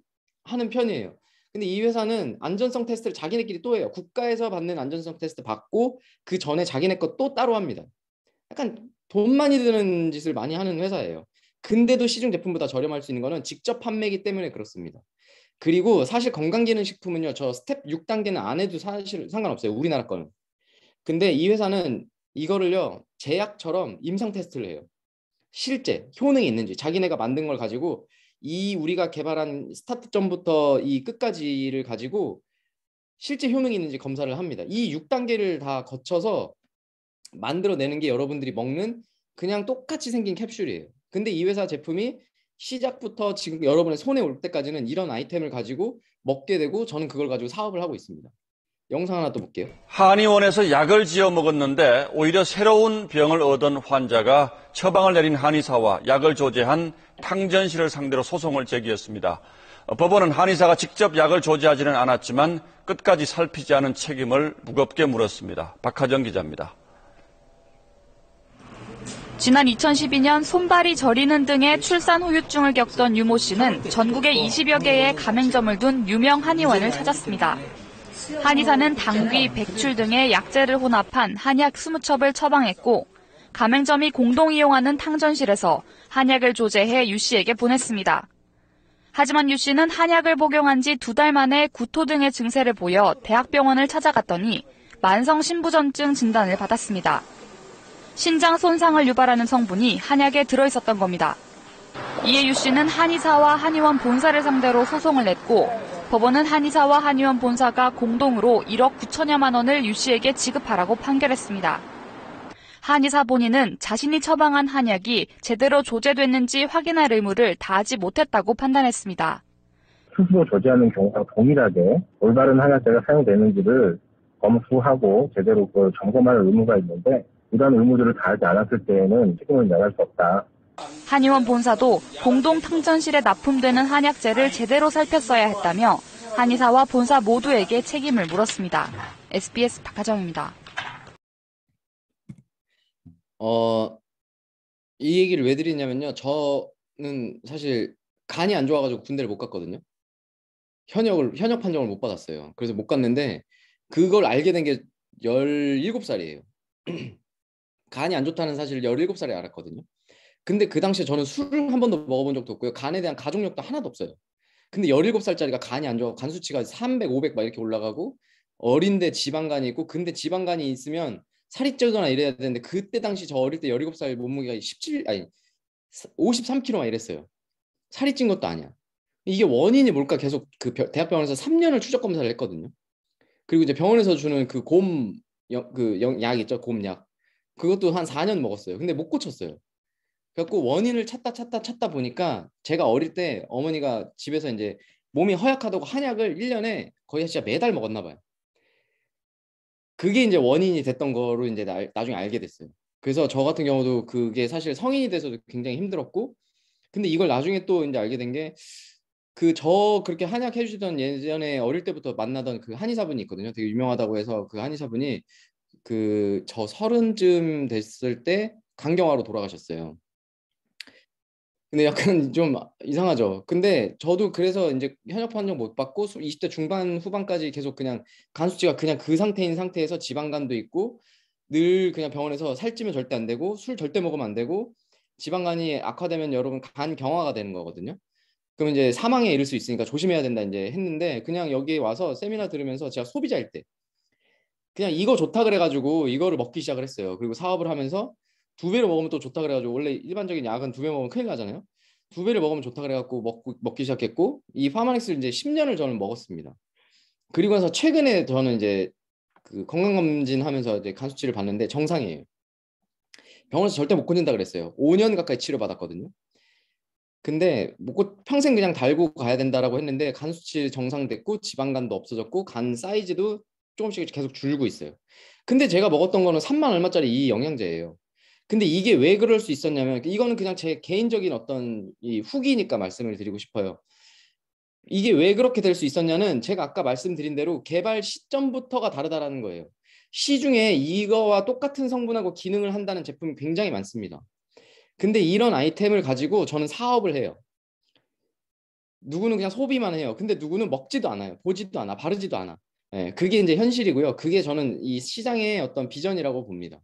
하는 편이에요. 근데 이 회사는 안전성 테스트를 자기네끼리 또 해요. 국가에서 받는 안전성 테스트 받고 그 전에 자기네 거 또 따로 합니다. 약간 돈 많이 드는 짓을 많이 하는 회사예요. 근데도 시중 제품보다 저렴할 수 있는 거는 직접 판매이기 때문에 그렇습니다. 그리고 사실 건강기능식품은요. 저 스텝 6단계는 안 해도 사실 상관없어요. 우리나라 거는. 근데 이 회사는 이거를요. 제약처럼 임상 테스트를 해요. 실제 효능이 있는지 자기네가 만든 걸 가지고 이 우리가 개발한 스타트점부터 이 끝까지를 가지고 실제 효능이 있는지 검사를 합니다. 이 6단계를 다 거쳐서 만들어내는 게 여러분들이 먹는 그냥 똑같이 생긴 캡슐이에요. 근데 이 회사 제품이 시작부터 지금 여러분의 손에 올 때까지는 이런 아이템을 가지고 먹게 되고 저는 그걸 가지고 사업을 하고 있습니다. 영상 하나 또 볼게요. 한의원에서 약을 지어 먹었는데 오히려 새로운 병을 얻은 환자가 처방을 내린 한의사와 약을 조제한 탕전 씨를 상대로 소송을 제기했습니다. 법원은 한의사가 직접 약을 조제하지는 않았지만 끝까지 살피지 않은 책임을 무겁게 물었습니다. 박하정 기자입니다. 지난 2012년 손발이 저리는 등의 출산 후유증을 겪던 유모 씨는 전국에 20여 개의 가맹점을 둔 유명 한의원을 찾았습니다. 한의사는 당귀, 백출 등의 약재를 혼합한 한약 20첩을 처방했고 가맹점이 공동 이용하는 탕전실에서 한약을 조제해 유 씨에게 보냈습니다. 하지만 유 씨는 한약을 복용한 지 2달 만에 구토 등의 증세를 보여 대학병원을 찾아갔더니 만성 신부전증 진단을 받았습니다. 신장 손상을 유발하는 성분이 한약에 들어있었던 겁니다. 이에 유 씨는 한의사와 한의원 본사를 상대로 소송을 냈고 법원은 한의사와 한의원 본사가 공동으로 1억 9천여만 원을 유 씨에게 지급하라고 판결했습니다. 한의사 본인은 자신이 처방한 한약이 제대로 조제됐는지 확인할 의무를 다하지 못했다고 판단했습니다. 스스로 조제하는 경우랑 동일하게 올바른 한약재가 사용되는지를 검수하고 제대로 점검할 의무가 있는데 이런 의무들을 다하지 않았을 때에는 책임을 면할 수 없다. 한의원 본사도 공동 탕전실에 납품되는 한약재를 제대로 살폈어야 했다며 한의사와 본사 모두에게 책임을 물었습니다. SBS 박하정입니다. 이 얘기를 왜 드리냐면요. 저는 사실 간이 안 좋아가지고 군대를 못 갔거든요. 현역 판정을 못 받았어요. 그래서 못 갔는데 그걸 알게 된 게 17살이에요. 간이 안 좋다는 사실을 17살에 알았거든요. 근데 그 당시에 저는 술을 한 번도 먹어본 적도 없고요. 간에 대한 가족력도 하나도 없어요. 근데 17살짜리가 간이 안 좋아 간 수치가 300, 500 막 이렇게 올라가고 어린데 지방간이 있고 근데 지방간이 있으면 살이 쪄거나 이래야 되는데 그때 당시 저 어릴 때 17살 몸무게가 53kg 막 이랬어요. 살이 찐 것도 아니야. 이게 원인이 뭘까 계속 그 대학병원에서 3년을 추적 검사를 했거든요. 그리고 이제 병원에서 주는 그 약 있죠. 곰약. 그것도 한 4년 먹었어요. 근데 못 고쳤어요. 그래갖고 원인을 찾다 보니까 제가 어릴 때 어머니가 집에서 이제 몸이 허약하다고 한약을 1년에 거의 진짜 매달 먹었나 봐요. 그게 이제 원인이 됐던 거로 이제 나중에 알게 됐어요. 그래서 저 같은 경우도 그게 사실 성인이 돼서도 굉장히 힘들었고 근데 이걸 나중에 또 이제 알게 된 게 저 그렇게 한약 해주시던 예전에 어릴 때부터 만나던 그 한의사분이 있거든요. 되게 유명하다고 해서 그 한의사분이 저 30쯤 됐을 때 간경화로 돌아가셨어요. 근데 약간 좀 이상하죠. 근데 저도 그래서 이제 현역 판정 못 받고 20대 중반 후반까지 계속 그냥 간 수치가 그냥 그 상태인 상태에서 지방간도 있고 늘 그냥 병원에서 살찌면 절대 안 되고 술 절대 먹으면 안 되고 지방간이 악화되면 여러분 간 경화가 되는 거거든요. 그럼 이제 사망에 이를 수 있으니까 조심해야 된다 이제 했는데 그냥 여기에 와서 세미나 들으면서 제가 소비자일 때 그냥 이거 좋다 그래가지고 이거를 먹기 시작을 했어요. 그리고 사업을 하면서 2배를 먹으면 또 좋다 그래가지고 원래 일반적인 약은 2배 먹으면 큰일 나잖아요. 2배를 먹으면 좋다 그래갖고 먹기 시작했고 이 파마닉스를 이제 10년을 저는 먹었습니다. 그리고 나서 최근에 저는 이제 그 건강검진 하면서 이제 간 수치를 봤는데 정상이에요. 병원에서 절대 못 고친다 그랬어요. 5년 가까이 치료받았거든요. 근데 뭐 평생 그냥 달고 가야 된다라고 했는데 간 수치 정상됐고 지방간도 없어졌고 간 사이즈도 조금씩 계속 줄고 있어요. 근데 제가 먹었던 거는 3만 얼마짜리 이 영양제예요. 근데 이게 왜 그럴 수 있었냐면 이거는 그냥 제 개인적인 어떤 이 후기니까 말씀을 드리고 싶어요. 이게 왜 그렇게 될 수 있었냐는 제가 아까 말씀드린 대로 개발 시점부터가 다르다라는 거예요. 시중에 이거와 똑같은 성분하고 기능을 한다는 제품이 굉장히 많습니다. 근데 이런 아이템을 가지고 저는 사업을 해요. 누구는 그냥 소비만 해요. 근데 누구는 먹지도 않아요. 보지도 않아. 바르지도 않아. 예, 그게 이제 현실이고요. 그게 저는 이 시장의 어떤 비전이라고 봅니다.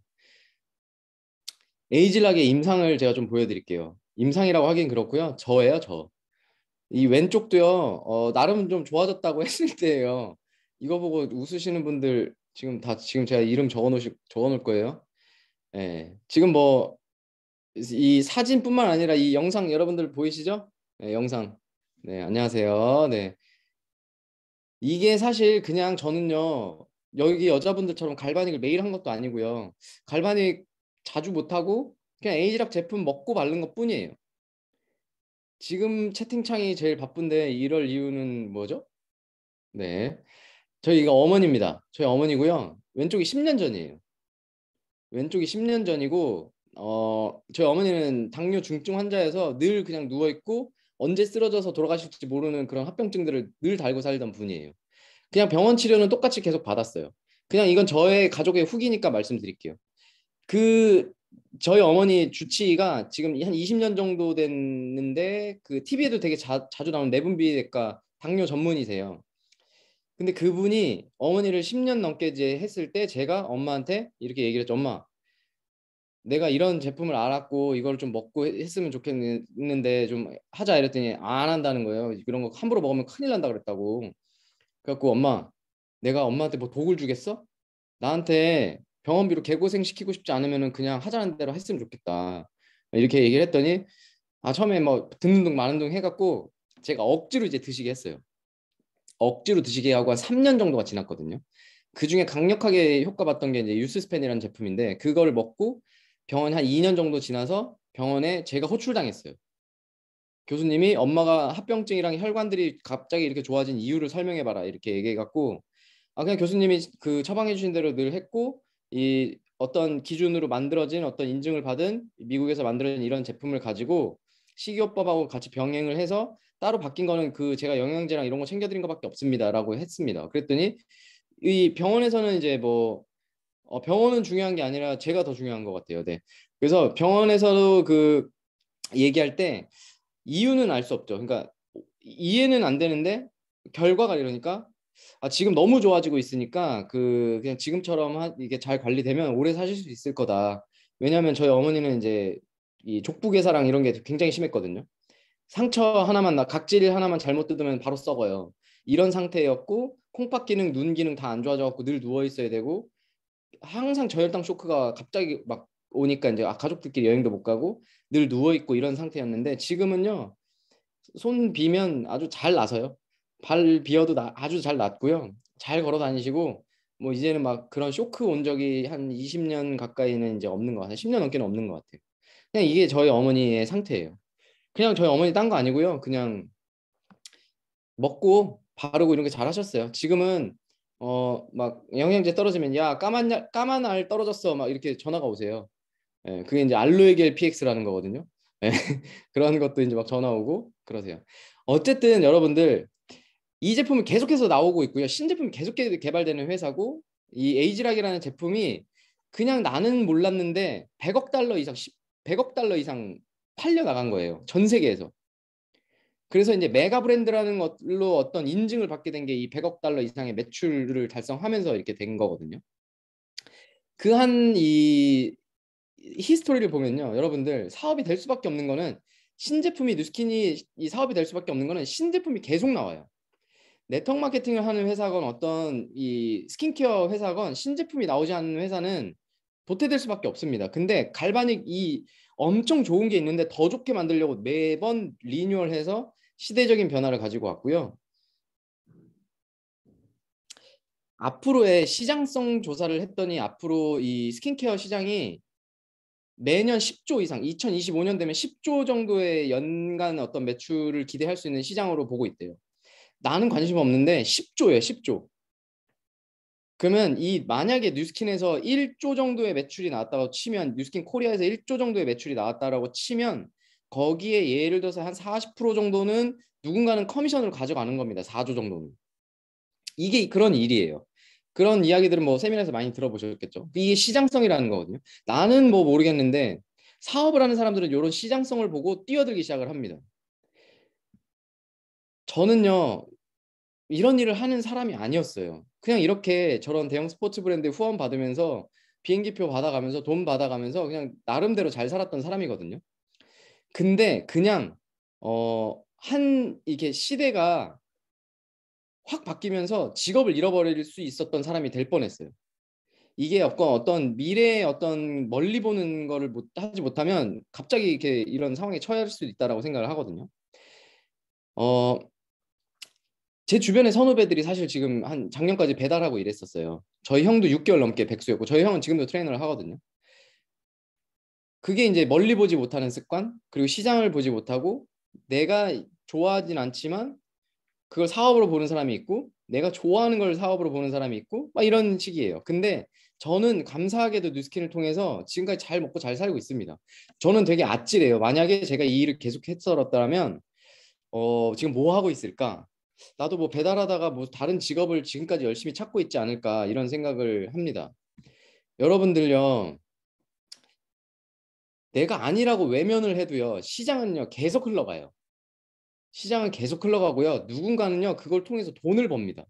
에이즐락의 임상을 제가 좀 보여드릴게요. 임상이라고 하긴 그렇고요. 저예요, 저. 이 왼쪽도요. 나름 좀 좋아졌다고 했을 때예요. 이거 보고 웃으시는 분들 지금 제가 이름 적어놓을 거예요. 예, 지금 뭐 이 사진뿐만 아니라 이 영상 여러분들 보이시죠? 네, 영상. 네, 안녕하세요. 네. 이게 사실 그냥 저는요. 여기 여자분들처럼 갈바닉을 매일 한 것도 아니고요. 갈바닉 자주 못 하고 그냥 에이지락 제품 먹고 바른 것뿐이에요. 지금 채팅창이 제일 바쁜데 이럴 이유는 뭐죠? 네. 저희 이거 어머니입니다. 저희 어머니고요. 왼쪽이 10년 전이에요. 왼쪽이 10년 전이고 저희 어머니는 당뇨 중증 환자여서 늘 그냥 누워 있고 언제 쓰러져서 돌아가실지 모르는 그런 합병증들을 늘 달고 살던 분이에요. 그냥 병원 치료는 똑같이 계속 받았어요. 그냥 이건 저의 가족의 후기니까 말씀드릴게요. 그 저희 어머니 주치의가 지금 한 20년 정도 됐는데 그 TV에도 되게 자주 나오는 내분비내과 당뇨 전문의세요. 근데 그분이 어머니를 10년 넘게 이제 했을 때 제가 엄마한테 이렇게 얘기를 했죠. 엄마, 내가 이런 제품을 알았고 이걸 좀 먹고 했으면 좋겠는데 좀 하자 이랬더니 안 한다는 거예요. 그런 거 함부로 먹으면 큰일 난다 그랬다고. 그래갖고 엄마, 내가 엄마한테 뭐 독을 주겠어? 나한테 병원비로 개고생 시키고 싶지 않으면은 그냥 하자는 대로 했으면 좋겠다. 이렇게 얘기를 했더니 처음에 뭐 듣는 둥 마는 둥 해갖고 제가 억지로 이제 드시게 했어요. 억지로 드시게 하고 한 3년 정도가 지났거든요. 그 중에 강력하게 효과 봤던 게 이제 유스스펜이라는 제품인데 그걸 먹고 병원 한 2년 정도 지나서 병원에 제가 호출당했어요. 교수님이 엄마가 합병증이랑 혈관들이 갑자기 이렇게 좋아진 이유를 설명해봐라 이렇게 얘기해갖고 그냥 교수님이 그 처방해 주신 대로 늘 했고 이 어떤 기준으로 만들어진 어떤 인증을 받은 미국에서 만들어진 이런 제품을 가지고 식이요법하고 같이 병행을 해서 따로 바뀐 거는 그 제가 영양제랑 이런 거 챙겨드린 것밖에 없습니다라고 했습니다. 그랬더니 이 병원에서는 이제 뭐 병원은 중요한 게 아니라 제가 더 중요한 것 같아요. 네. 그래서 병원에서도 그 얘기할 때 이유는 알 수 없죠. 그러니까 이해는 안 되는데 결과가 이러니까 지금 너무 좋아지고 있으니까 그냥 지금처럼 이게 잘 관리되면 오래 사실 수 있을 거다. 왜냐하면 저희 어머니는 이제 이 족부괴사랑 이런 게 굉장히 심했거든요. 상처 하나만 각질 하나만 잘못 뜯으면 바로 썩어요. 이런 상태였고 콩팥 기능, 눈 기능 다 안 좋아져갖고 늘 누워 있어야 되고 항상 저혈당 쇼크가 갑자기 막 오니까 이제 가족들끼리 여행도 못 가고 늘 누워 있고 이런 상태였는데 지금은요 손 비면 아주 잘 나서요. 발 비어도 아주 잘 낫고요. 잘 걸어 다니시고 뭐 이제는 막 그런 쇼크 온 적이 한 20년 가까이는 이제 없는 것 같아요. 10년 넘게는 없는 것 같아요. 그냥 이게 저희 어머니의 상태예요. 그냥 저희 어머니 딴 거 아니고요. 그냥 먹고 바르고 이런 게 잘하셨어요. 지금은 막 영양제 떨어지면 야 까만 알 떨어졌어 막 이렇게 전화가 오세요. 예, 그게 이제 알로에겔 PX라는 거거든요. 예, 그런 것도 이제 막 전화 오고 그러세요. 어쨌든 여러분들 이 제품은 계속해서 나오고 있고요. 신제품이 계속 개발되는 회사고 이 에이지락이라는 제품이 그냥 나는 몰랐는데 100억 달러 이상 팔려 나간 거예요. 전 세계에서. 그래서 이제 메가 브랜드라는 것로 어떤 인증을 받게 된 게 이 100억 달러 이상의 매출을 달성하면서 이렇게 된 거거든요. 그 한 이 히스토리를 보면요, 여러분들 사업이 될 수밖에 없는 거는 신제품이 뉴스킨이 이 사업이 될 수밖에 없는 거는 신제품이 계속 나와요. 네트워크 마케팅을 하는 회사건 어떤 이 스킨케어 회사건 신제품이 나오지 않는 회사는 도태될 수밖에 없습니다. 근데 갈바닉 이 엄청 좋은 게 있는데 더 좋게 만들려고 매번 리뉴얼해서 시대적인 변화를 가지고 왔고요. 앞으로의 시장성 조사를 했더니 앞으로 이 스킨케어 시장이 매년 10조 이상, 2025년 되면 10조 정도의 연간 어떤 매출을 기대할 수 있는 시장으로 보고 있대요. 나는 관심 없는데 10조예요, 10조. 그러면 이 만약에 뉴스킨에서 1조 정도의 매출이 나왔다고 치면, 뉴스킨 코리아에서 1조 정도의 매출이 나왔다라고 치면 거기에 예를 들어서 한 40% 정도는 누군가는 커미션을 가져가는 겁니다. 4조 정도는. 이게 그런 일이에요. 그런 이야기들은 뭐 세미나에서 많이 들어보셨겠죠. 이게 시장성이라는 거거든요. 나는 뭐 모르겠는데 사업을 하는 사람들은 이런 시장성을 보고 뛰어들기 시작을 합니다. 저는요, 이런 일을 하는 사람이 아니었어요. 그냥 이렇게 저런 대형 스포츠 브랜드 후원 받으면서 비행기표 받아가면서 돈 받아가면서 그냥 나름대로 잘 살았던 사람이거든요. 근데 그냥 이게 시대가 확 바뀌면서 직업을 잃어버릴 수 있었던 사람이 될 뻔했어요. 이게 어떤 미래의 어떤 멀리 보는 거를 하지 못하면 갑자기 이렇게 이런 상황에 처할 수도 있다라고 생각을 하거든요. 제 주변의 선후배들이 사실 지금 한 작년까지 배달하고 일했었어요. 저희 형도 6개월 넘게 백수였고 저희 형은 지금도 트레이너를 하거든요. 그게 이제 멀리 보지 못하는 습관, 그리고 시장을 보지 못하고 내가 좋아하진 않지만 그걸 사업으로 보는 사람이 있고 내가 좋아하는 걸 사업으로 보는 사람이 있고 막 이런 식이에요. 근데 저는 감사하게도 뉴스킨을 통해서 지금까지 잘 먹고 잘 살고 있습니다. 저는 되게 아찔해요. 만약에 제가 이 일을 계속 했었다면 지금 뭐 하고 있을까? 나도 뭐 배달하다가 뭐 다른 직업을 지금까지 열심히 찾고 있지 않을까 이런 생각을 합니다. 여러분들요, 내가 아니라고 외면을 해도요, 시장은요 계속 흘러가요. 시장은 계속 흘러가고요. 누군가는요 그걸 통해서 돈을 법니다.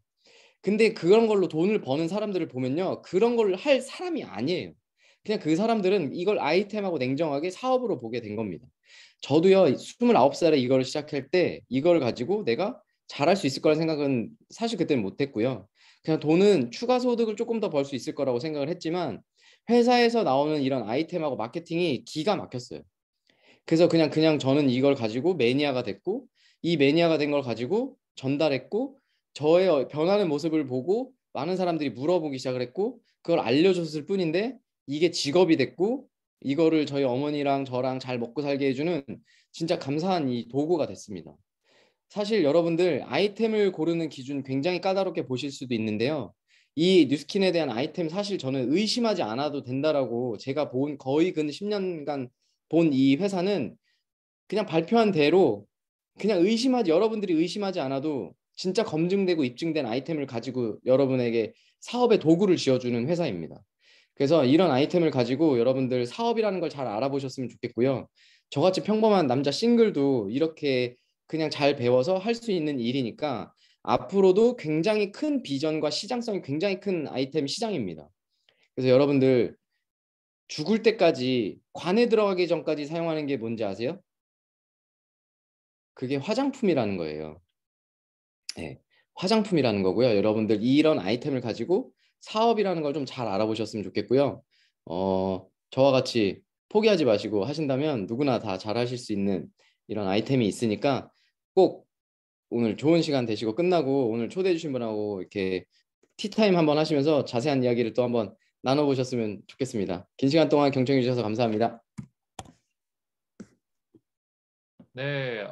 근데 그런 걸로 돈을 버는 사람들을 보면요, 그런 걸 할 사람이 아니에요. 그냥 그 사람들은 이걸 아이템하고 냉정하게 사업으로 보게 된 겁니다. 저도요 29살에 이걸 시작할 때 이걸 가지고 내가 잘할 수 있을 거라는 생각은 사실 그때는 못했고요. 그냥 돈은 추가 소득을 조금 더 벌 수 있을 거라고 생각을 했지만 회사에서 나오는 이런 아이템하고 마케팅이 기가 막혔어요. 그래서 그냥 저는 이걸 가지고 매니아가 됐고 이 매니아가 된 걸 가지고 전달했고 저의 변하는 모습을 보고 많은 사람들이 물어보기 시작을 했고 그걸 알려줬을 뿐인데 이게 직업이 됐고 이거를 저희 어머니랑 저랑 잘 먹고 살게 해주는 진짜 감사한 이 도구가 됐습니다. 사실 여러분들 아이템을 고르는 기준 굉장히 까다롭게 보실 수도 있는데요. 이 뉴스킨에 대한 아이템 사실 저는 의심하지 않아도 된다라고 제가 본 거의 근 10년간 본 이 회사는 그냥 발표한 대로 그냥 여러분들이 의심하지 않아도 진짜 검증되고 입증된 아이템을 가지고 여러분에게 사업의 도구를 지어주는 회사입니다. 그래서 이런 아이템을 가지고 여러분들 사업이라는 걸 잘 알아보셨으면 좋겠고요. 저같이 평범한 남자 싱글도 이렇게 그냥 잘 배워서 할 수 있는 일이니까 앞으로도 굉장히 큰 비전과 시장성이 굉장히 큰 아이템 시장입니다. 그래서 여러분들 죽을 때까지 관에 들어가기 전까지 사용하는 게 뭔지 아세요? 그게 화장품이라는 거예요. 네, 화장품이라는 거고요. 여러분들 이런 아이템을 가지고 사업이라는 걸 좀 잘 알아보셨으면 좋겠고요. 저와 같이 포기하지 마시고 하신다면 누구나 다 잘하실 수 있는 이런 아이템이 있으니까 꼭 오늘 좋은 시간 되시고 끝나고 오늘 초대해 주신 분하고 이렇게 티타임 한번 하시면서 자세한 이야기를 또 한번 나눠보셨으면 좋겠습니다. 긴 시간 동안 경청해 주셔서 감사합니다. 네,